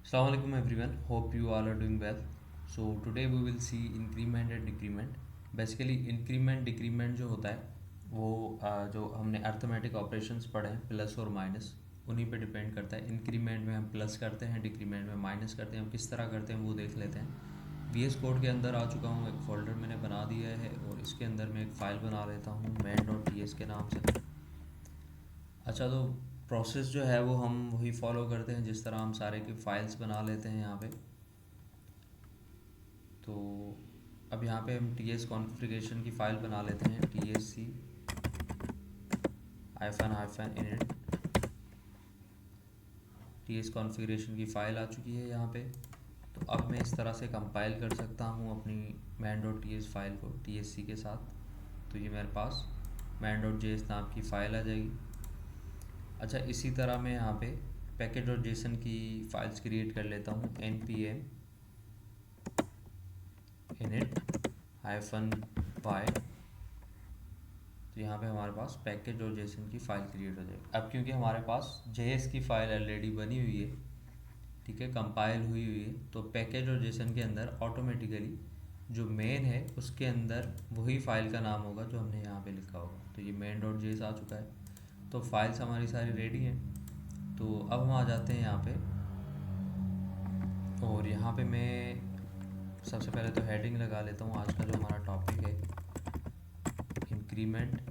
Assalamu alaikum everyone. Hope you all are doing well. So today we will see increment and decrement. Basically increment decrement जो होता है वो जो हमने arithmetic operations पढ़े हैं प्लस और माइनस उन्हीं पे डिपेंड करता है। इंक्रीमेंट में हम प्लस करते हैं, डिक्रीमेंट में माइनस करते हैं। हम किस तरह करते हैं वो देख लेते हैं। VS कोड के अंदर आ चुका हूँ, एक फ़ोल्डर मैंने बना दिया है और इसके अंदर मैं एक फ़ाइल बना लेता हूँ main.ts के नाम से। अच्छा, तो प्रोसेस जो है वो हम वही फॉलो करते हैं जिस तरह हम सारे की फ़ाइल्स बना लेते हैं यहाँ पे। तो अब यहाँ पे हम टी एस कॉन्फ़िगरेशन की फ़ाइल बना लेते हैं, T S C hyphen init. T S configuration की फ़ाइल आ चुकी है यहाँ पे। तो अब मैं इस तरह से कंपाइल कर सकता हूँ अपनी main.ts फाइल को टी एस सी के साथ। तो ये मेरे पास main.js नाम की फ़ाइल आ जाएगी। अच्छा, इसी तरह मैं यहाँ पे पैकेज और जेसन की फ़ाइल्स क्रिएट कर लेता हूँ, npm init हाइफन वाई। तो यहाँ पे हमारे पास पैकेज और जेसन की फ़ाइल क्रिएट हो जाएगी। अब क्योंकि हमारे पास जेएस की फ़ाइल ऑलरेडी बनी हुई है, ठीक है, कंपाइल हुई हुई है, तो पैकेज और जेसन के अंदर ऑटोमेटिकली जो मेन है उसके अंदर वही फ़ाइल का नाम होगा जो हमने यहाँ पे लिखा होगा। तो ये main.js आ चुका है। तो फाइल्स हमारी सारी रेडी हैं। तो अब हम आ जाते हैं यहाँ पे और यहाँ पे मैं सबसे पहले तो हेडिंग लगा लेता हूँ। आज का जो हमारा टॉपिक है इंक्रीमेंट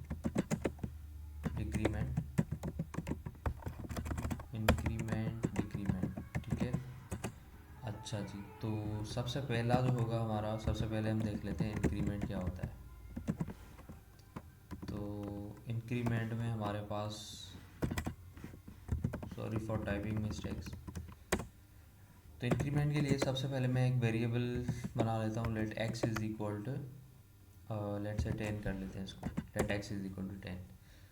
डिक्रीमेंट, इंक्रीमेंट डिक्रीमेंट, ठीक है। अच्छा जी, तो सबसे पहला जो होगा हमारा, सबसे पहले हम देख लेते हैं इंक्रीमेंट क्या होता है। तो इंक्रीमेंट में हमारे पास, सॉरी फॉर टाइपिंग मिस्टेक्स, तो इंक्रीमेंट के लिए सबसे पहले मैं एक वेरिएबल बना लेता हूँ, let x is equal to, let से 10 कर लेते हैं इसको, let x is equal to 10।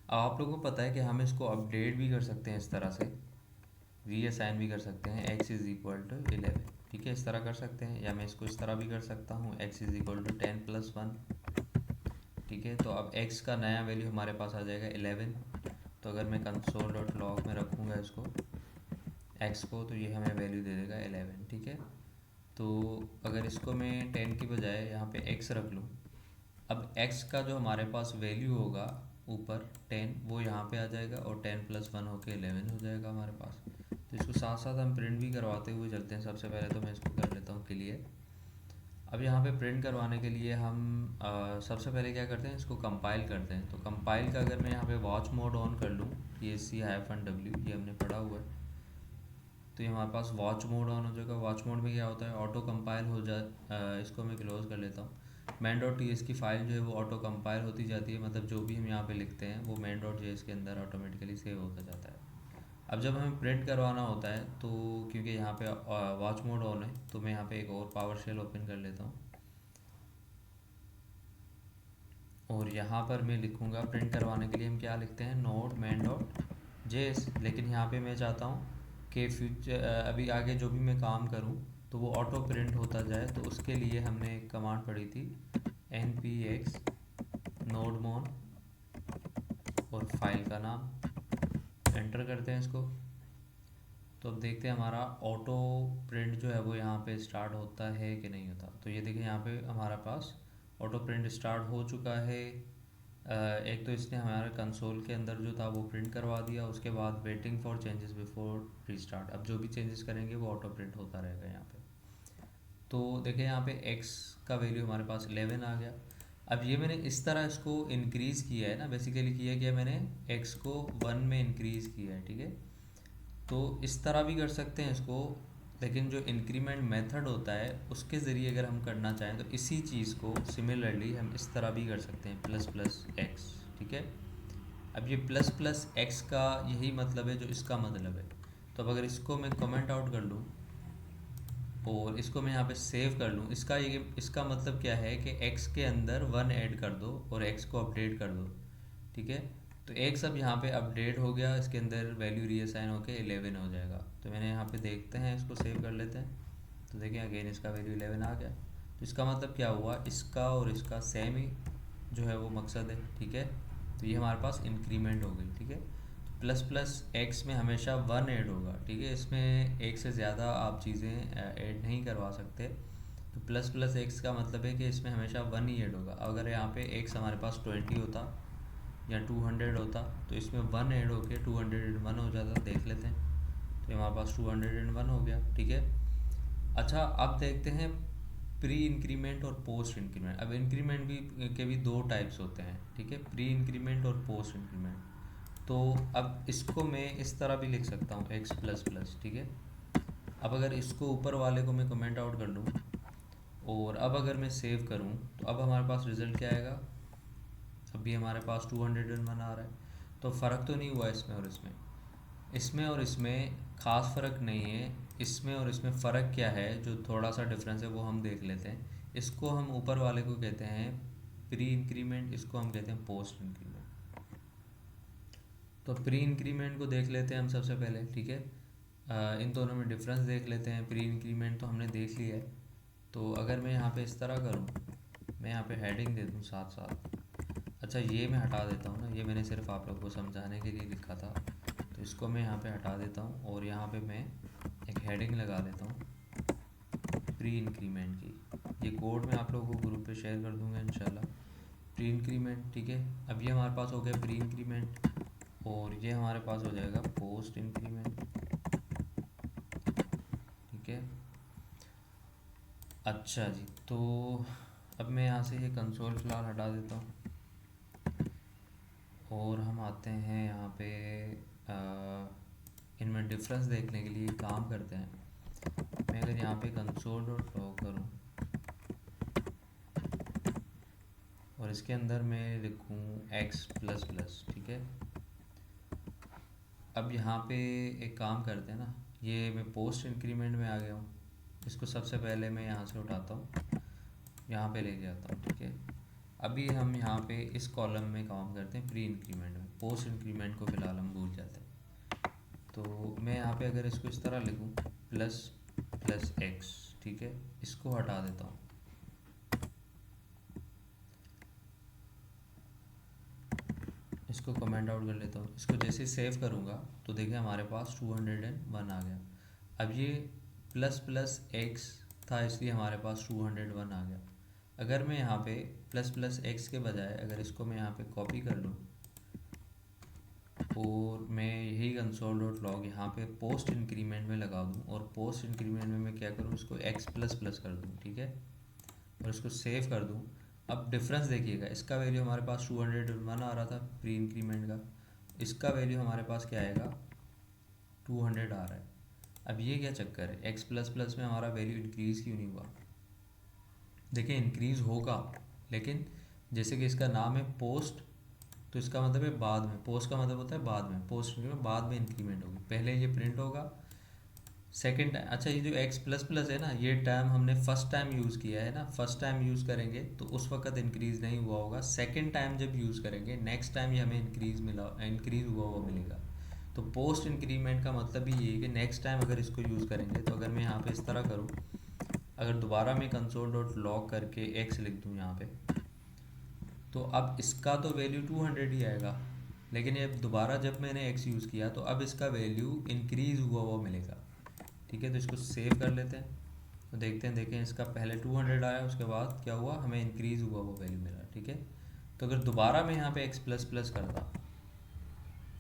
अब आप लोगों को पता है कि हम इसको अपडेट भी कर सकते हैं इस तरह से, रीअसाइन भी कर सकते हैं, एक्स इज़ इक्वल टू 11, ठीक है, इस तरह कर सकते हैं। या मैं इसको इस तरह भी कर सकता हूँ, एक्स इज़ इक्वल टू 10 + 1, ठीक है। तो अब एक्स का नया वैल्यू हमारे पास आ जाएगा 11। तो अगर मैं console.log में रखूँगा इसको एक्स को, तो ये हमें वैल्यू दे देगा 11, ठीक है। तो अगर इसको मैं 10 की बजाय यहाँ पे एक्स रख लूँ, अब x का जो हमारे पास वैल्यू होगा ऊपर 10, वो यहाँ पे आ जाएगा और 10 + 1 होके 11 हो जाएगा हमारे पास। तो इसको साथ साथ हम प्रिंट भी करवाते हुए चलते हैं। सबसे पहले तो मैं इसको कर लेता हूँ क्लियर। अब यहाँ पे प्रिंट करवाने के लिए हम सबसे पहले क्या करते हैं, इसको कंपाइल करते हैं। तो कंपाइल का अगर मैं यहाँ पे वॉच मोड ऑन कर लूँ, TSC-W, ये हमने पढ़ा हुआ है, तो ये हमारे पास वॉच मोड ऑन हो जाएगा। वॉच मोड में क्या होता है, ऑटो कंपाइल हो जाए। इसको मैं क्लोज़ कर लेता हूँ। main.ts की फ़ाइल जो है वो ऑटो कंपाइल होती जाती है, मतलब जो भी हम यहाँ पे लिखते हैं वो main.js के अंदर ऑटोमेटिकली सेव होता जाता है। अब जब हमें प्रिंट करवाना होता है, तो क्योंकि यहाँ पे वॉच मोड ऑन है, तो मैं यहाँ पे एक और पावर शेल ओपन कर लेता हूँ और यहाँ पर मैं लिखूँगा प्रिंट करवाने के लिए हम क्या लिखते हैं, नोड main.js। लेकिन यहाँ पे मैं चाहता हूँ कि फ्यूचर अभी आगे जो भी मैं काम करूँ तो वो ऑटो प्रिंट होता जाए। तो उसके लिए हमने एक कमांड पढ़ी थी, npx nodemon और फाइल का नाम, एंटर करते हैं इसको। तो अब देखते हैं हमारा ऑटो प्रिंट जो है वो यहाँ पे स्टार्ट होता है कि नहीं होता। तो ये देखिए यहाँ पे हमारा पास ऑटो प्रिंट स्टार्ट हो चुका है। एक तो इसने हमारे कंसोल के अंदर जो था वो प्रिंट करवा दिया, उसके बाद waiting for changes before restart. अब जो भी चेंजेस करेंगे वो ऑटो प्रिंट होता रहेगा यहाँ पे। तो देखिए यहाँ पे x का वैल्यू हमारे पास 11 आ गया। अब ये मैंने इस तरह इसको इंक्रीज़ किया है ना, बेसिकली किया क्या, मैंने x को 1 में इंक्रीज़ किया है, ठीक है। तो इस तरह भी कर सकते हैं इसको, लेकिन जो इंक्रीमेंट मेथड होता है उसके ज़रिए अगर हम करना चाहें तो इसी चीज़ को सिमिलरली हम इस तरह भी कर सकते हैं, प्लस प्लस एक्स, ठीक है। अब ये प्लस प्लस एक्स का यही मतलब है जो इसका मतलब है। तो अब अगर इसको मैं कमेंट आउट कर लूँ और इसको मैं यहाँ पे सेव कर लूँ, इसका मतलब क्या है कि x के अंदर 1 ऐड कर दो और x को अपडेट कर दो, ठीक है। तो x अब यहाँ पे अपडेट हो गया, इसके अंदर वैल्यू रीअसाइन होके 11 हो जाएगा। तो मैंने यहाँ पे देखते हैं, इसको सेव कर लेते हैं। तो देखिए अगेन इसका वैल्यू 11 आ गया। तो इसका मतलब क्या हुआ, इसका और इसका सेम ही जो है वो मकसद है, ठीक है। तो ये हमारे पास इंक्रीमेंट हो गई, ठीक है। तो प्लस प्लस एक्स में हमेशा वन ऐड होगा, ठीक है। इसमें एक से ज़्यादा आप चीज़ें ऐड नहीं करवा सकते। तो प्लस प्लस एक्स का मतलब है कि इसमें हमेशा वन ही ऐड होगा। अगर यहाँ पे एक्स हमारे पास 20 होता या 200 होता तो इसमें वन ऐड होके 201 हो जाता। देख लेते हैं, तो हमारे पास 201 हो गया, ठीक है। अच्छा, अब देखते हैं प्री इंक्रीमेंट और पोस्ट इंक्रीमेंट। अब इंक्रीमेंट भी के भी दो टाइप्स होते हैं, ठीक है, प्री इंक्रीमेंट और पोस्ट इंक्रीमेंट। तो अब इसको मैं इस तरह भी लिख सकता हूँ एक्स प्लस प्लस, ठीक है। अब अगर इसको ऊपर वाले को मैं कमेंट आउट कर लूँ और अब अगर मैं सेव करूँ तो अब हमारे पास रिज़ल्ट क्या आएगा। अभी हमारे पास 201 आ रहा है। तो फ़र्क तो नहीं हुआ इसमें और इसमें, इसमें और इसमें ख़ास फ़र्क नहीं है। इसमें और इसमें फ़र्क क्या है, जो थोड़ा सा डिफरेंस है वो हम देख लेते हैं। इसको हम ऊपर वाले को कहते हैं प्री इंक्रीमेंट, इसको हम कहते हैं पोस्ट इंक्रीमेंट। तो प्री इंक्रीमेंट को देख लेते हैं हम सबसे पहले, ठीक है। इन दोनों में डिफरेंस देख लेते हैं। प्री इंक्रीमेंट तो हमने देख लिया है। तो अगर मैं यहाँ पे इस तरह करूँ, मैं यहाँ पे हेडिंग दे दूँ साथ साथ। अच्छा, ये मैं हटा देता हूँ ना, ये मैंने सिर्फ आप लोगों को समझाने के लिए लिखा था, तो इसको मैं यहाँ पे हटा देता हूँ और यहाँ पे मैं एक हेडिंग लगा देता हूँ प्री इंक्रीमेंट की। ये कोड मैं आप लोगों को ग्रुप पे शेयर कर दूँगा इंशाल्लाह। प्री इंक्रीमेंट, ठीक है। अब ये हमारे पास हो गया प्री इंक्रीमेंट और ये हमारे पास हो जाएगा पोस्ट इंक्रीमेंट, ठीक है। अच्छा जी, तो अब मैं यहाँ से ये कंसोल फ़िलहाल हटा देता हूँ और हम आते हैं यहाँ पे इनमें डिफरेंस देखने के लिए काम करते हैं। मैं अगर यहाँ पे कंसोल डॉट लॉग करूँ और इसके अंदर मैं लिखूँ एक्स प्लस प्लस, ठीक है। अब यहाँ पे एक काम करते हैं ना, ये मैं पोस्ट इंक्रीमेंट में आ गया हूँ। इसको सबसे पहले मैं यहाँ से उठाता हूँ, यहाँ पे लेके आता हूँ, ठीक है। अभी हम यहाँ पे इस कॉलम में काम करते हैं प्री इंक्रीमेंट में, पोस्ट इंक्रीमेंट को फ़िलहाल हम भूल जाते हैं। तो मैं यहाँ पे अगर इसको इस तरह लिखूँ प्लस प्लस एक्स, ठीक है, इसको हटा देता हूँ। इसको कमेंट आउट कर लेता हूँ। इसको जैसे सेव करूँगा तो देखिए हमारे पास 201 आ गया। अब ये प्लस प्लस एक्स था इसलिए हमारे पास 201 आ गया। अगर मैं यहाँ पे प्लस प्लस एक्स के बजाय अगर इसको मैं यहाँ पे कॉपी कर लूँ और मैं यही कंसोल डॉट लॉग यहाँ पे पोस्ट इंक्रीमेंट में लगा दूँ और पोस्ट इंक्रीमेंट में मैं क्या करूँ, इसको एक्स प्लस प्लस कर दूँ, ठीक है, और इसको सेव कर दूँ। अब डिफरेंस देखिएगा, इसका वैल्यू हमारे पास 201 आ रहा था प्री इंक्रीमेंट का, इसका वैल्यू हमारे पास क्या आएगा 200 आ रहा है। अब ये क्या चक्कर है, एक्स प्लस प्लस में हमारा वैल्यू इंक्रीज़ क्यों नहीं हुआ। देखिए इंक्रीज़ होगा, लेकिन जैसे कि इसका नाम है पोस्ट, तो इसका मतलब है बाद में। पोस्ट का मतलब होता है बाद में, पोस्ट में बाद में इंक्रीमेंट होगी, पहले ये प्रिंट होगा सेकंड टाइम। अच्छा, ये जो एक्स प्लस प्लस है ना, ये टर्म हमने फर्स्ट टाइम यूज़ किया है ना, फर्स्ट टाइम यूज़ करेंगे तो उस वक्त इंक्रीज़ नहीं हुआ होगा। सेकंड टाइम जब यूज़ करेंगे नेक्स्ट टाइम ये हमें इंक्रीज़ हुआ हुआ मिलेगा। तो पोस्ट इंक्रीमेंट का मतलब भी ये है कि नेक्स्ट टाइम अगर इसको यूज़ करेंगे, तो अगर मैं यहाँ पे इस तरह करूँ, अगर दोबारा मैं कंसोल डॉट लॉग करके एक्स लिख दूँ यहाँ पे, तो अब इसका तो वैल्यू 200 ही आएगा, लेकिन ये दोबारा जब मैंने एक्स यूज़ किया तो अब इसका वैल्यू इंक्रीज़ हुआ हुआ मिलेगा, ठीक है। तो इसको सेव कर लेते हैं, तो देखते हैं, देखें इसका पहले 200 आया, उसके बाद क्या हुआ, हमें इंक्रीज़ हुआ वो वैल्यू मिला, ठीक है। तो अगर दोबारा मैं यहाँ पे एक्स प्लस प्लस करता,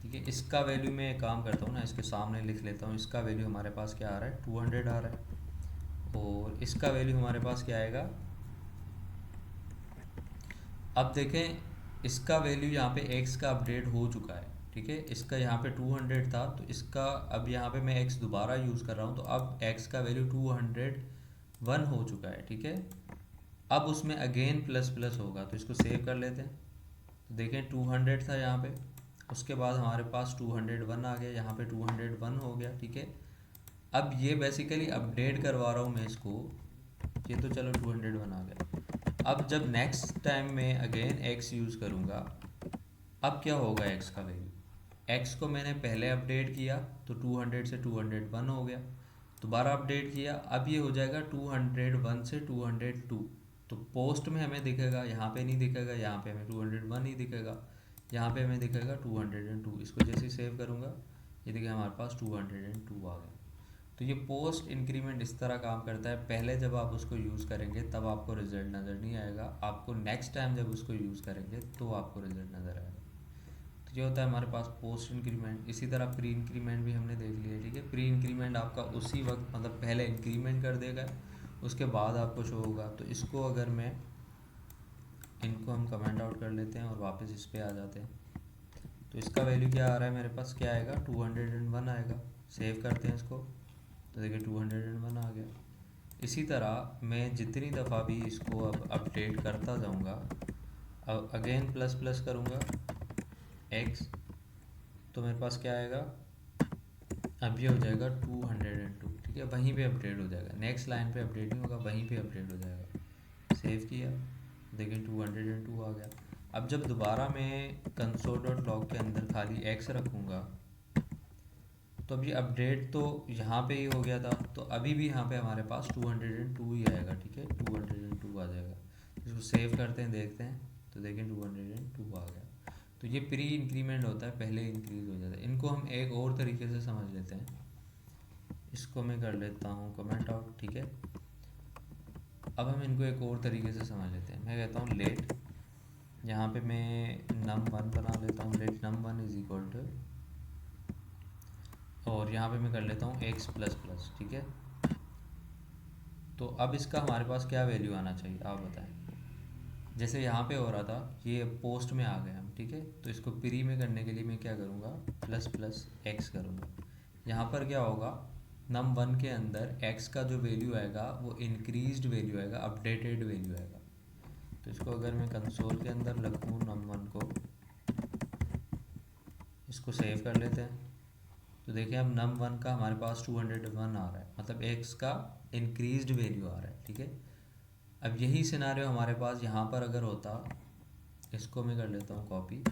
ठीक है, इसका वैल्यू मैं काम करता हूँ ना, इसके सामने लिख लेता हूँ, इसका वैल्यू हमारे पास क्या आ रहा है 200 आ रहा है और इसका वैल्यू हमारे पास क्या आएगा। अब देखें इसका वैल्यू यहाँ पे एक्स का अपडेट हो चुका है, ठीक है। इसका यहाँ पे 200 था, तो इसका अब यहाँ पे मैं एक्स दोबारा यूज़ कर रहा हूँ, तो अब एक्स का वैल्यू 201 हो चुका है, ठीक है। अब उसमें अगेन प्लस प्लस होगा, तो इसको सेव कर लेते हैं। तो देखें 200 था यहाँ पे, उसके बाद हमारे पास 201 आ गया, यहाँ पे 201 हो गया, ठीक है। अब ये बेसिकली अपडेट करवा रहा हूँ मैं इसको, ये तो चलो 201 आ गया। अब जब नेक्स्ट टाइम मैं अगेन एक्स यूज़ करूँगा, अब क्या होगा एक्स का वैल्यू, एक्स को मैंने पहले अपडेट किया तो 200 से 201 हो गया, दोबारा अपडेट किया, अब ये हो जाएगा 201 से 202। तो पोस्ट में हमें दिखेगा, यहाँ पे नहीं दिखेगा, यहाँ पे हमें 201 ही दिखेगा। यहाँ पे हमें दिखेगा 202। इसको जैसे सेव करूँगा ये देखिए हमारे पास 202 आ गया। तो ये पोस्ट इंक्रीमेंट इस तरह काम करता है। पहले जब आप उसको यूज़ करेंगे तब आपको रिजल्ट नज़र नहीं आएगा, आपको नेक्स्ट टाइम जब उसको यूज़ करेंगे तो आपको रिजल्ट नज़र आएगा। तो ये होता है हमारे पास पोस्ट इंक्रीमेंट। इसी तरह प्री इंक्रीमेंट भी हमने देख लिया, ठीक है। प्री इंक्रीमेंट आपका उसी वक्त मतलब पहले इंक्रीमेंट कर देगा, उसके बाद आपको शो होगा। तो इसको अगर मैं इनको हम कमेंट आउट कर लेते हैं और वापस इस पर आ जाते हैं, तो इसका वैल्यू क्या आ रहा है मेरे पास, क्या आएगा 201 आएगा। सेव करते हैं इसको तो देखिए 201 आ गया। इसी तरह मैं जितनी दफ़ा भी इसको अब अपडेट करता जाऊंगा, अब अगेन प्लस प्लस करूंगा x, तो मेरे पास क्या आएगा, अब ये हो जाएगा 202, ठीक है। वहीं पे अपडेट हो जाएगा, नेक्स्ट लाइन पे अपडेट नहीं होगा, वहीं पे अपडेट हो जाएगा। सेव किया, देखिए 202 आ गया। अब जब दोबारा मैं console.log के अंदर खाली x रखूँगा तो अब ये अपडेट तो यहाँ पे ही हो गया था, तो अभी भी यहाँ पे हमारे पास 202 ही आएगा, ठीक है। 202 आ जाएगा। इसको सेव करते हैं, देखते हैं, तो देखें 202 आ गया। तो ये प्री इंक्रीमेंट होता है, पहले इंक्रीज हो जाता है। इनको हम एक और तरीके से समझ लेते हैं। इसको मैं कर लेता हूँ कमेंट आउट, ठीक है। अब हम इनको एक और तरीके से समझ लेते हैं। मैं कहता हूँ लेट, यहाँ पे मैं num1 बना लेता हूँ, late num1 is equal to, और यहाँ पे मैं कर लेता हूँ x प्लस प्लस, ठीक है। तो अब इसका हमारे पास क्या वैल्यू आना चाहिए आप बताएं। जैसे यहाँ पे हो रहा था, ये पोस्ट में आ गए हम, ठीक है। तो इसको प्री में करने के लिए मैं क्या करूँगा, प्लस प्लस x करूँगा। यहाँ पर क्या होगा, num1 के अंदर x का जो वैल्यू आएगा वो इंक्रीज्ड वैल्यू आएगा, अपडेटेड वैल्यू आएगा। तो इसको अगर मैं कंसोल के अंदर रखूँ num1 को, इसको सेव कर लेते हैं, तो देखिए अब num1 का हमारे पास 201 आ रहा है, मतलब x का इंक्रीज्ड वैल्यू आ रहा है, ठीक है। अब यही सिनारियो हमारे पास यहाँ पर अगर होता, इसको मैं कर लेता हूँ कॉपी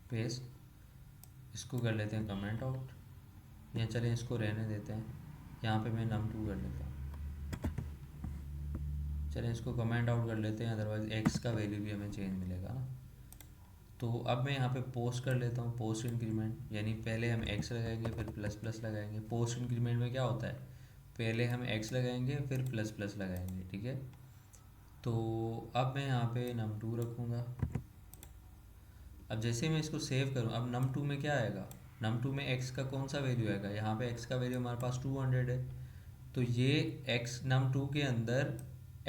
पेस्ट, इसको कर लेते हैं कमेंट आउट, या चलें इसको रहने देते हैं, यहाँ पे मैं num2 कर लेता हूँ। चलें इसको कमेंट आउट कर लेते हैं, अदरवाइज़ x का वैल्यू भी हमें चेंज मिलेगा ना। तो अब मैं यहाँ पे पोस्ट कर लेता हूँ, पोस्ट इंक्रीमेंट, यानी पहले हम x लगाएंगे फिर प्लस प्लस लगाएंगे। पोस्ट इंक्रीमेंट में क्या होता है, पहले हम x लगाएंगे फिर प्लस प्लस लगाएंगे, ठीक है। तो अब मैं यहाँ पे num2 रखूँगा। अब जैसे मैं इसको सेव करूँ, अब num2 में क्या आएगा, num2 में x का कौन सा वैल्यू आएगा, यहाँ पे x का वैल्यू हमारे पास 200 है। तो ये x num2 के अंदर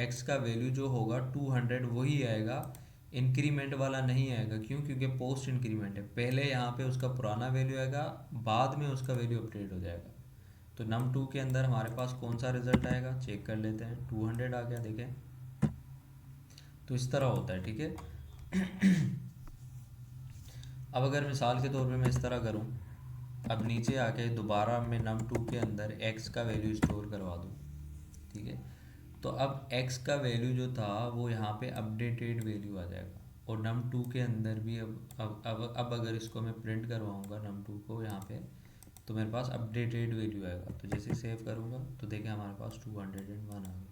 x का वैल्यू जो होगा 200 वही आएगा, इंक्रीमेंट वाला नहीं आएगा। क्यों, क्योंकि पोस्ट इंक्रीमेंट है, पहले यहाँ पे उसका पुराना वैल्यू आएगा, बाद में उसका वैल्यू अपडेट हो जाएगा। तो num2 के अंदर हमारे पास कौन सा रिजल्ट आएगा, चेक कर लेते हैं, 200 आ गया, देखें। तो इस तरह होता है, ठीक है। अब अगर मिसाल के तौर पे मैं इस तरह करूं, अब नीचे आके दोबारा मैं num2 के अंदर x का वैल्यू स्टोर करवा दूं, ठीक है। तो अब x का वैल्यू जो था वो यहाँ पे अपडेटेड वैल्यू आ जाएगा, और num2 के अंदर भी अब अगर इसको मैं प्रिंट करवाऊँगा num2 को यहाँ पे, तो मेरे पास अपडेटेड वैल्यू आएगा। तो जैसे सेव करूँगा तो देखिए हमारे पास 201 आ गया।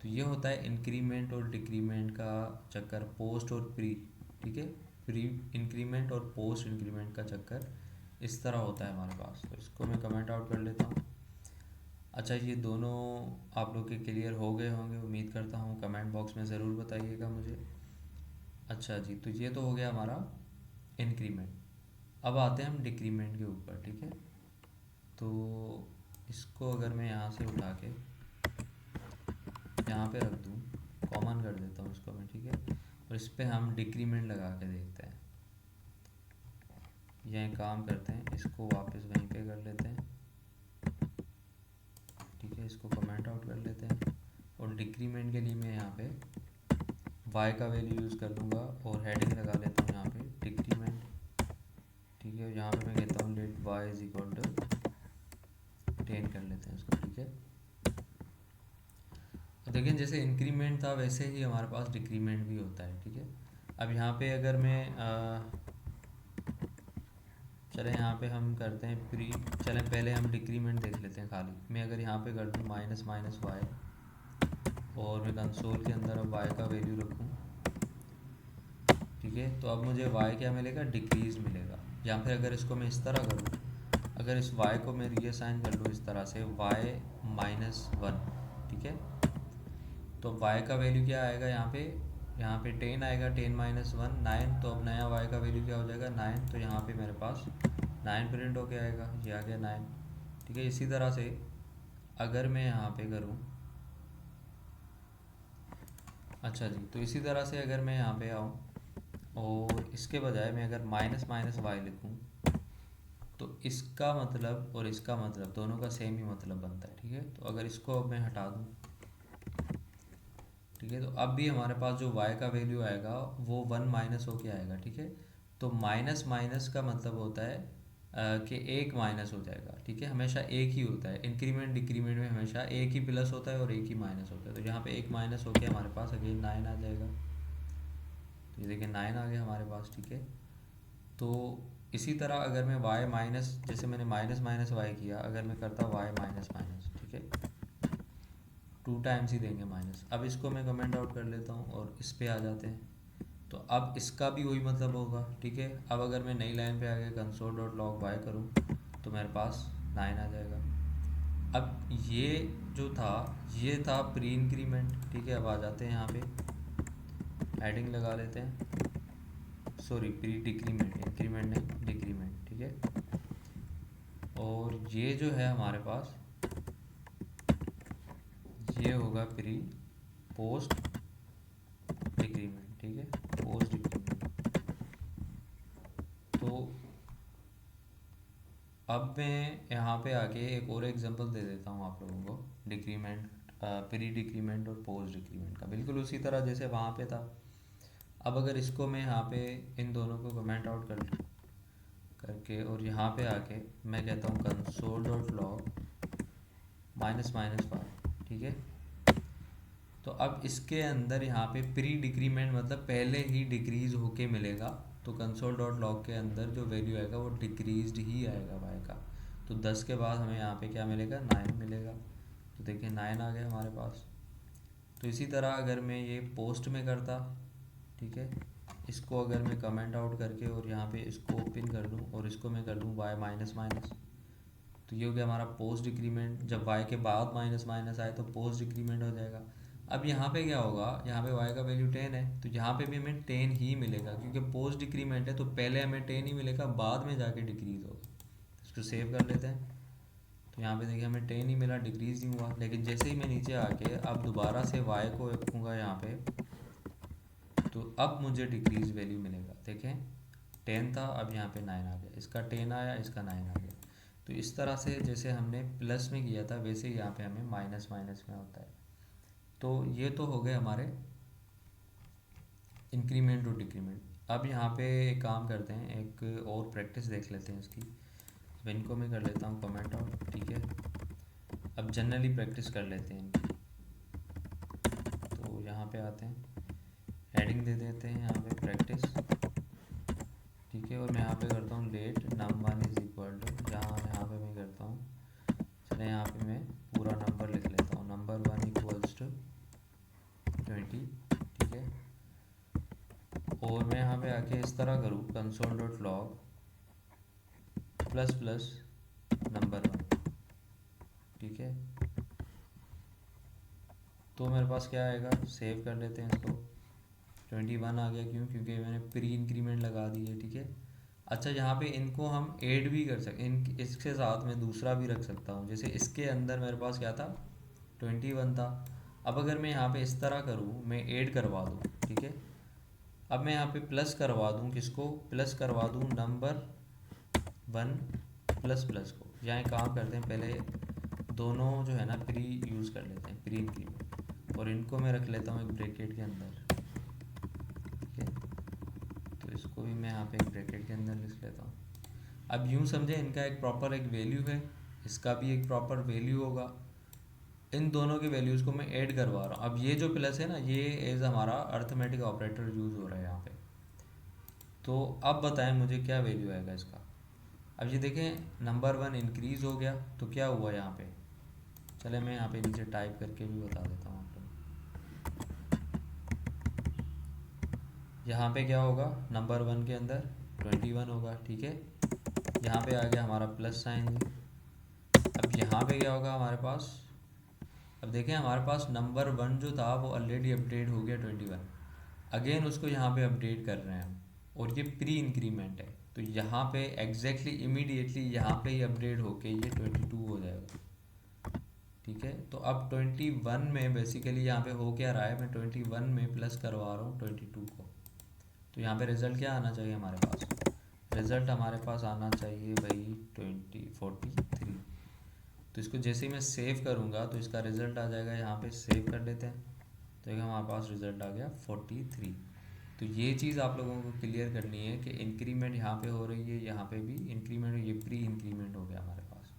तो ये होता है इंक्रीमेंट और डिक्रीमेंट का चक्कर, पोस्ट और प्री, ठीक है। प्री इंक्रीमेंट और पोस्ट इंक्रीमेंट का चक्कर इस तरह होता है हमारे पास। तो इसको मैं कमेंट आउट कर लेता हूँ। अच्छा, ये दोनों आप लोग के क्लियर हो गए होंगे उम्मीद करता हूँ, कमेंट बॉक्स में ज़रूर बताइएगा मुझे। अच्छा जी, तो ये तो हो गया हमारा इंक्रीमेंट। अब आते हैं हम डिक्रीमेंट के ऊपर, ठीक है। तो इसको अगर मैं यहाँ से उठा के यहाँ पे रख दूँ, कॉमन कर देता हूँ इसको मैं, ठीक है। और इस पर हम डिक्रीमेंट लगा के देखते हैं। यह काम करते हैं, इसको वापस वहीं पे कर लेते हैं, ठीक है। इसको कमेंट आउट कर लेते हैं, और डिक्रीमेंट के लिए मैं यहाँ पे y का वैल्यू यूज़ कर लूँगा और हेडिंग लगा लेता हूँ यहाँ पे डिक्रीमेंट, ठीक है। यहाँ पे मैं कहता हूँ let y is equal to 10 कर लेते हैं इसको, ठीक है। तो देखिए जैसे इंक्रीमेंट था वैसे ही हमारे पास डिक्रीमेंट भी होता है, ठीक है। अब यहाँ पे अगर मैं चलें यहाँ पे हम करते हैं प्री, चलें पहले हम डिक्रीमेंट देख लेते हैं खाली। मैं अगर यहाँ पे कर दूँ माइनस माइनस वाई, और मैं कंसोल के अंदर अब y का वैल्यू रखूँ, ठीक है। तो अब मुझे y क्या मिलेगा, डिक्रीज मिलेगा। या फिर अगर इसको मैं इस तरह करूँ, अगर इस y को मैं रीअसाइन कर लूँ इस तरह से y-1, ठीक है। तो y का वैल्यू क्या आएगा यहाँ पे 10 आएगा, 10 - 1 9। तो अब नया y का वैल्यू क्या हो जाएगा, 9। तो यहाँ पे मेरे पास 9 प्रिंट होके आएगा, ये आ गया 9, ठीक है। इसी तरह से अगर मैं यहाँ पे करूँ, अच्छा जी, तो इसी तरह से अगर मैं यहाँ पे आऊँ और इसके बजाय मैं अगर माइनस माइनस वाई लिखूँ, तो इसका मतलब और इसका मतलब दोनों का सेम ही मतलब बनता है, ठीक है। तो अगर इसको अब मैं हटा दूँ, ठीक है, तो अब भी हमारे पास जो y का वैल्यू आएगा वो 1 माइनस होके आएगा, ठीक है। तो माइनस माइनस का मतलब होता है कि एक माइनस हो जाएगा, ठीक है। हमेशा एक ही होता है, इंक्रीमेंट डिक्रीमेंट में हमेशा एक ही प्लस होता है और एक ही माइनस होता है। तो यहाँ पे एक माइनस होके हमारे पास अगेन 9 आ जाएगा। तो ये देखिए 9 आ गया हमारे पास, ठीक है। तो इसी तरह अगर मैं y माइनस, जैसे मैंने माइनस माइनस वाई किया, अगर मैं करता y माइनस माइनस, ठीक है, 2 टाइम्स ही देंगे माइनस। अब इसको मैं कमेंट आउट कर लेता हूँ और इस पे आ जाते हैं। तो अब इसका भी वही मतलब होगा, ठीक है। अब अगर मैं नई लाइन पे आके console.log y करूँ तो मेरे पास 9 आ जाएगा। अब ये जो था ये था प्री इंक्रीमेंट, ठीक है। अब आ जाते हैं यहाँ पे, हेडिंग लगा लेते हैं, सॉरी प्री डिक्रीमेंट, इंक्रीमेंट नहीं डिक्रीमेंट, ठीक है। और ये जो है हमारे पास ये होगा प्री पोस्ट डिक्रीमेंट, ठीक है, पोस्ट डिक्रीमेंट। तो अब मैं यहाँ पे आके एक और एग्जांपल दे देता हूँ आप लोगों को, डिक्रीमेंट, प्री डिक्रीमेंट और पोस्ट डिक्रीमेंट का, बिल्कुल उसी तरह जैसे वहाँ पे था। अब अगर इसको मैं यहाँ पे इन दोनों को कमेंट आउट करके और यहाँ पे आके मैं कहता हूँ console.log माइनस माइनस वाई, ठीक है। तो अब इसके अंदर यहाँ पे प्री डिक्रीमेंट मतलब पहले ही डिक्रीज होके मिलेगा। तो console.log के अंदर जो वैल्यू आएगा वो डिक्रीज्ड ही आएगा वाई का। तो 10 के बाद हमें यहाँ पे क्या मिलेगा, 9 मिलेगा। तो देखिए 9 आ गया हमारे पास। तो इसी तरह अगर मैं ये पोस्ट में करता, ठीक है, इसको अगर मैं कमेंट आउट करके और यहाँ पे इसको ओपन कर दूँ और इसको मैं कर दूँ वाई माइनस माइनस, तो ये हो गया हमारा पोस्ट डिक्रीमेंट। जब वाई के बाद माइनस माइनस आए तो पोस्ट डिक्रीमेंट हो जाएगा। अब यहाँ पे क्या होगा, यहाँ पे वाई का वैल्यू 10 है तो यहाँ पे भी हमें 10 ही मिलेगा, क्योंकि पोस्ट डिक्रीमेंट है तो पहले हमें 10 ही मिलेगा, बाद में जाके डिक्रीज होगा। इसको सेव कर लेते हैं। तो यहाँ पे देखिए हमें 10 ही मिला, डिक्रीज नहीं हुआ। लेकिन जैसे ही मैं नीचे आके अब दोबारा से वाई को रखूँगा यहाँ पे, तो अब मुझे डिक्रीज वैल्यू मिलेगा। देखें 10 था, अब यहाँ पे 9 आ गया, इसका 10 आया, इसका 9 आ गया। तो इस तरह से जैसे हमने प्लस में किया था वैसे ही यहाँ पे हमें माइनस माइनस में होता है। तो ये तो हो गए हमारे इंक्रीमेंट और डिक्रीमेंट। अब यहाँ पे एक काम करते हैं, एक और प्रैक्टिस देख लेते हैं इसकी। अब इनको मैं कर लेता हूँ कमेंट आउट, ठीक है। अब जनरली प्रैक्टिस कर लेते हैं इनकी। तो यहाँ पे आते हैं, हेडिंग दे देते हैं यहाँ पे प्रैक्टिस, ठीक है। और मैं यहाँ पे करता हूँ late num1 is equal to, यहाँ पे मैं करता हूँ, चले यहाँ पे मैं पूरा नंबर लिख लेता हूँ, num1 इक्वल्स टू 20, ठीक है। और मैं यहाँ पे आके इस तरह करूँ console.log प्लस प्लस num1, ठीक है। तो मेरे पास क्या आएगा, सेव कर लेते हैं इसको। 21 आ गया, क्यों, क्योंकि मैंने प्री इंक्रीमेंट लगा दी है, ठीक है। अच्छा यहाँ पे इनको हम ऐड भी कर सकते, इन इसके साथ मैं दूसरा भी रख सकता हूँ। जैसे इसके अंदर मेरे पास क्या था, 21 था। अब अगर मैं यहाँ पे इस तरह करूँ, मैं ऐड करवा दूँ, ठीक है। अब मैं यहाँ पे प्लस करवा दूँ, किसको प्लस करवा दूँ, num1 प्लस प्लस को। यहाँ एक काम करते हैं, पहले दोनों जो है ना प्री यूज़ कर लेते हैं, प्री इंक्रीमेंट, और इनको मैं रख लेता हूँ एक ब्रैकेट के अंदर, ठीक है। तो इसको भी मैं यहाँ पे एक ब्रैकेट के अंदर लिख लेता हूँ। अब यूँ समझे इनका एक प्रॉपर एक वैल्यू है, इसका भी एक प्रॉपर वैल्यू होगा। इन दोनों की वैल्यूज़ को मैं ऐड करवा रहा हूँ। अब ये जो प्लस है ना, ये एज हमारा अर्थमेटिक ऑपरेटर यूज़ हो रहा है यहाँ पे। तो अब बताएं मुझे क्या वैल्यू आएगा इसका। अब ये देखें num1 इंक्रीज़ हो गया, तो क्या हुआ यहाँ पे, चले मैं यहाँ पे नीचे टाइप करके भी बता देता हूँ आप लोग। यहाँ पे क्या होगा, नंबर 1 के अंदर 21 होगा, ठीक है। यहाँ पे आ गया हमारा प्लस साइन। अब यहाँ पे क्या होगा हमारे पास, अब देखें हमारे पास नंबर 1 जो था वो ऑलरेडी अपडेट हो गया 21, अगेन उसको यहाँ पे अपडेट कर रहे हैं हम, और ये प्री इंक्रीमेंट है, तो यहाँ पे एग्जैक्टली इमीडिएटली यहाँ पे ही अपडेट होके ये 22 हो जाएगा, ठीक है। तो अब 21 में बेसिकली यहाँ पे हो क्या रहा है, मैं 21 में प्लस करवा रहा हूँ 22 को, तो यहाँ पे रिज़ल्ट क्या आना चाहिए हमारे पास, रिज़ल्ट हमारे पास आना चाहिए भाई 43। तो इसको जैसे ही मैं सेव करूँगा तो इसका रिज़ल्ट आ जाएगा, यहाँ पे सेव कर लेते हैं, तो देखिए हमारे पास रिज़ल्ट आ गया 43। तो ये चीज़ आप लोगों को क्लियर करनी है कि इंक्रीमेंट यहाँ पे हो रही है, यहाँ पे भी इंक्रीमेंट, ये प्री इंक्रीमेंट हो गया हमारे पास।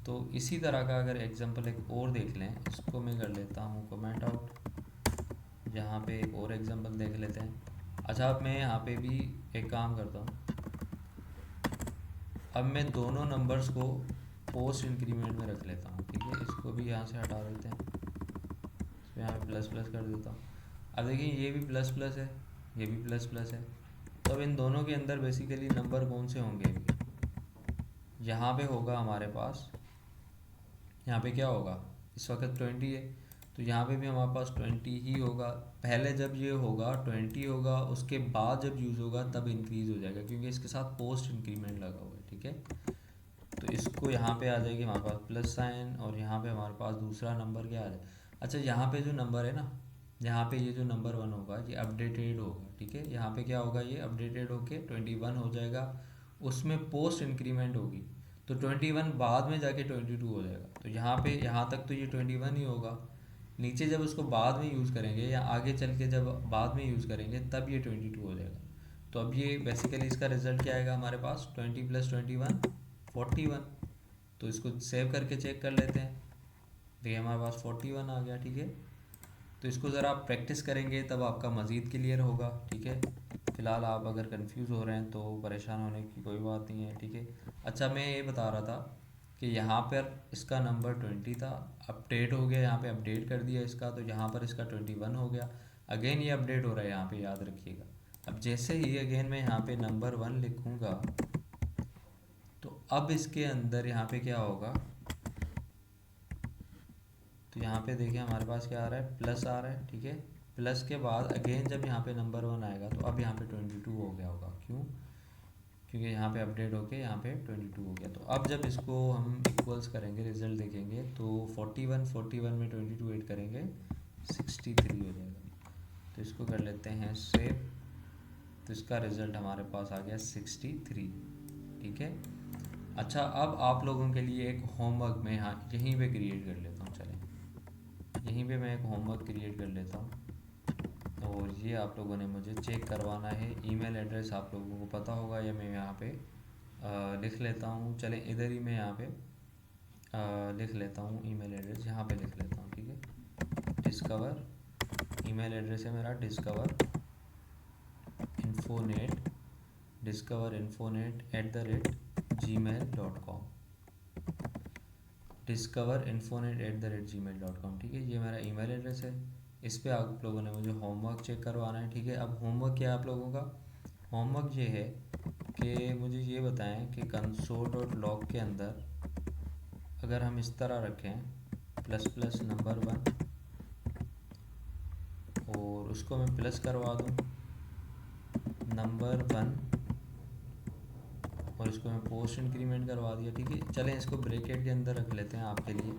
तो इसी तरह का अगर एग्जांपल एक और देख लें, इसको मैं कर लेता हूँ कमेंट आउट, यहाँ पे एक और एग्जांपल देख लेते हैं। अच्छा, अब मैं यहाँ पे भी एक काम करता हूँ, अब मैं दोनों नंबर्स को पोस्ट इंक्रीमेंट में रख लेता हूँ, ठीक है। इसको भी यहाँ से हटा देते हैं, इसको यहाँ पे प्लस प्लस कर देता हूँ। अब देखिए ये भी प्लस प्लस है, ये भी प्लस प्लस है, तो अब इन दोनों के अंदर बेसिकली नंबर कौन से होंगे, यहाँ पे होगा हमारे पास, यहाँ पे क्या होगा, इस वक्त 20 है, तो यहाँ पे भी हमारे पास 20 ही होगा। पहले जब ये होगा 20 होगा, उसके बाद जब यूज़ होगा तब इंक्रीज़ हो जाएगा, क्योंकि इसके साथ पोस्ट इंक्रीमेंट लगा हुआ है, ठीक है। तो इसको यहाँ पे आ जाएगी हमारे पास प्लस साइन, और यहाँ पे हमारे पास दूसरा नंबर क्या आ जाए। अच्छा, यहाँ पे जो नंबर है ना, यहाँ पे ये जो नंबर 1 होगा ये अपडेटेड होगा, ठीक है। यहाँ पे क्या होगा, ये अपडेटेड होके 21 हो जाएगा, उसमें पोस्ट इंक्रीमेंट होगी, तो 21 बाद में जाके 22 हो जाएगा। तो यहाँ पे यहाँ तक तो ये 21 ही होगा, नीचे जब उसको बाद में यूज़ करेंगे या आगे चल के जब बाद में यूज़ करेंगे तब ये 22 हो जाएगा। तो अब ये बेसिकली इसका रिजल्ट क्या आएगा हमारे पास, 20 + 21 41। तो इसको सेव करके चेक कर लेते हैं, देखिए हमारे पास 41 आ गया, ठीक है। तो इसको ज़रा आप प्रैक्टिस करेंगे तब आपका मज़ीद क्लियर होगा, ठीक है। फ़िलहाल आप अगर कंफ्यूज हो रहे हैं तो परेशान होने की कोई बात नहीं है, ठीक है। अच्छा, मैं ये बता रहा था कि यहाँ पर इसका नंबर 20 था, अपडेट हो गया, यहाँ पे अपडेट कर दिया इसका, तो यहाँ पर इसका 21 हो गया, अगेन ये अपडेट हो रहा है यहाँ पे, याद रखिएगा। अब जैसे ही अगेन मैं यहाँ पे नंबर 1 लिखूँगा, तो अब इसके अंदर यहाँ पे क्या होगा, तो यहाँ पे देखिए हमारे पास क्या आ रहा है, प्लस आ रहा है, ठीक है। प्लस के बाद अगेन जब यहाँ पे नंबर 1 आएगा तो अब यहाँ पे 22 हो गया होगा, क्यों, क्योंकि यहाँ पे अपडेट होके यहाँ पे 22 हो गया। तो अब जब इसको हम इक्वल्स करेंगे, रिजल्ट देखेंगे, तो 41 में 22 ऐड करेंगे 63 हो जाएगा। तो इसको कर लेते हैं सेव, तो इसका रिज़ल्ट हमारे पास आ गया 63, ठीक है। अच्छा, अब आप लोगों के लिए एक होमवर्क मैं यहाँ यहीं पे क्रिएट कर लेता हूँ, चलें यहीं पे मैं एक होमवर्क क्रिएट कर लेता हूँ, और ये आप लोगों ने मुझे चेक करवाना है। ईमेल एड्रेस आप लोगों को पता होगा, या मैं यहाँ पे लिख लेता हूँ, चलें इधर ही मैं यहाँ पे लिख लेता हूँ ईमेल एड्रेस, यहाँ पे लिख लेता हूँ, ठीक है। डिस्कवर, ईमेल एड्रेस है मेरा discoverinfonet@gmail.com, discoverinfonet@gmail.com, ठीक है। ये मेरा ईमेल एड्रेस है, इस पे आप लोगों ने मुझे होमवर्क चेक करवाना है, ठीक है। अब होमवर्क क्या है आप लोगों का, होमवर्क ये है कि मुझे ये बताएं कि console.log के अंदर अगर हम इस तरह रखें प्लस प्लस नंबर 1, और उसको मैं प्लस करवा दूँ नंबर 1, और इसको मैं पोस्ट इंक्रीमेंट करवा दिया, ठीक है। चलें इसको ब्रैकेट के अंदर रख लेते हैं, आपके लिए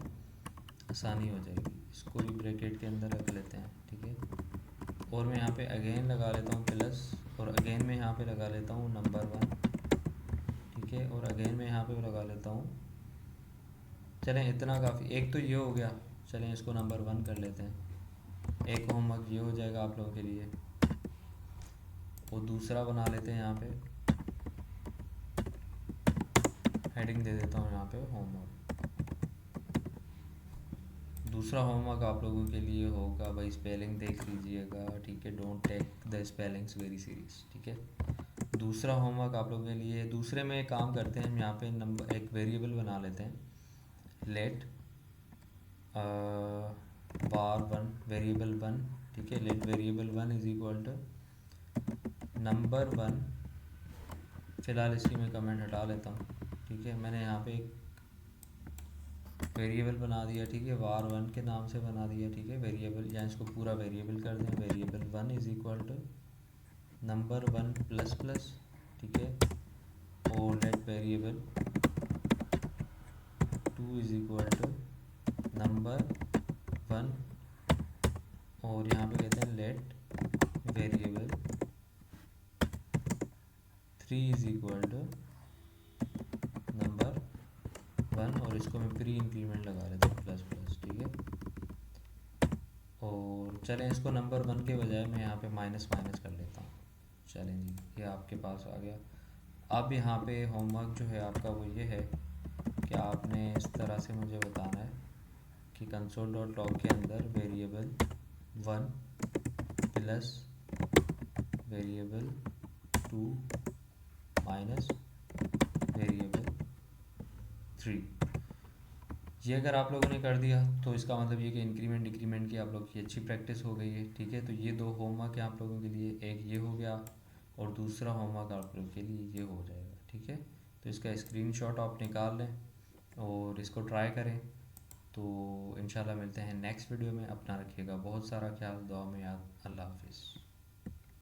आसानी हो जाएगी, इसको भी ब्रैकेट के अंदर रख लेते हैं, ठीक है। और मैं यहाँ पे अगेन लगा लेता हूँ प्लस, और अगेन मैं यहाँ पे लगा लेता हूँ नंबर 1, ठीक है। और अगेन मैं यहाँ पे लगा लेता हूँ, चलें इतना काफ़ी, एक तो ये हो गया, चलें इसको नंबर 1 कर लेते हैं। एक होमवर्क ये हो जाएगा आप लोगों के लिए, और दूसरा बना लेते हैं, यहाँ पे हेडिंग दे देता हूँ यहाँ पे होमवर्क। दूसरा होमवर्क आप लोगों के लिए होगा भाई, स्पेलिंग देख लीजिएगा, ठीक है। Don't take the spellings very serious, ठीक है। दूसरा होमवर्क आप लोगों के लिए, दूसरे में काम करते हैं हम, यहाँ पे नंबर एक वेरिएबल बना लेते हैं, लेट var1 वेरिएबल 1, ठीक है। Let variable 1 is equal to number one, फ़िलहाल इसकी मैं कमेंट हटा लेता हूँ, ठीक है। मैंने यहाँ पे एक वेरिएबल बना दिया, ठीक है, var1 के नाम से बना दिया, ठीक है, वेरिएबल, या इसको पूरा वेरिएबल कर दें, variable one is equal to number one plus plus, ठीक है, और let variable two is equal to number one, और यहाँ पे कहते हैं let variable three is equal to number one, और इसको मैं प्री इंक्रीमेंट लगा लेता हूँ प्लस प्लस, ठीक है। और चलें, इसको नंबर वन के बजाय मैं यहाँ पे माइनस माइनस कर लेता हूँ। चलें जी, ये आपके पास आ गया। अब यहाँ पे होमवर्क जो है आपका वो ये है कि आपने इस तरह से मुझे बताना है कि console.log के अंदर variable one plus variable two minus variable three, ये अगर आप लोगों ने कर दिया तो इसका मतलब ये कि इंक्रीमेंट डिक्रीमेंट की आप लोग की अच्छी प्रैक्टिस हो गई है, ठीक है। तो ये दो होमवर्क है आप लोगों के लिए, एक ये हो गया और दूसरा होमवर्क आप लोगों के लिए ये हो जाएगा, ठीक है। तो इसका स्क्रीनशॉट आप निकाल लें और इसको ट्राई करें। तो इंशाल्लाह मिलते हैं नेक्स्ट वीडियो में। अपना रखिएगा बहुत सारा ख्याल, दुआ में याद। अल्लाह हाफिज़।